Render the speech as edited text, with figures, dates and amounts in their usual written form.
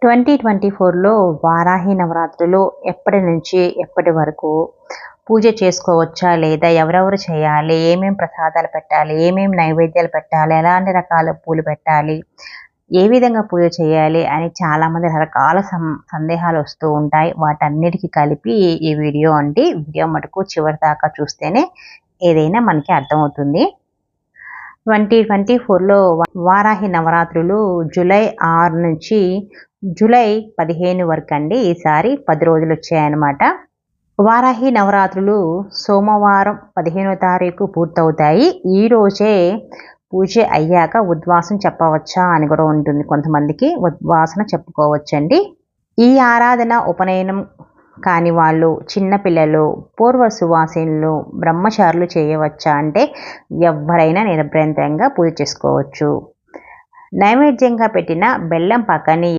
2024లో వారాహి నవరాత్రులు ఎప్పటి నుంచి ఎప్పటి వరకు పూజ చేసుకోవచ్చా? లేదా ఎవరెవరు చేయాలి? ఏమేం ప్రసాదాలు పెట్టాలి? ఏమేం నైవేద్యాలు పెట్టాలి? ఎలాంటి రకాల పూలు పెట్టాలి? ఏ విధంగా పూజ చేయాలి? అని చాలామంది రకరకాల సందేహాలు వస్తూ ఉంటాయి. వాటన్నిటికి కలిపి ఈ వీడియో అండి. వీడియో మటుకు చివరి దాకా చూస్తేనే ఏదైనా మనకి అర్థమవుతుంది. 2024లో వారాహి నవరాత్రులు జూలై 6 నుంచి జూలై 15 వరకు అండి. ఈసారి 10 రోజులు వచ్చాయన్నమాట. వారాహి నవరాత్రులు సోమవారం 15వ తారీఖు పూర్తవుతాయి. ఈ రోజే పూజ అయ్యాక ఉద్వాసన చెప్పవచ్చా అని కూడా ఉంటుంది. కొంతమందికి ఉద్వాసన చెప్పుకోవచ్చండి. ఈ ఆరాధన ఉపనయనం కాని వాళ్ళు, చిన్నపిల్లలు, పూర్వ సువాసినులు, బ్రహ్మచారులు చేయవచ్చా అంటే ఎవరైనా నిరభ్యంతరంగా పూజ చేసుకోవచ్చు. నైవేద్యంగా పెట్టిన బెల్లం పాకాన్ని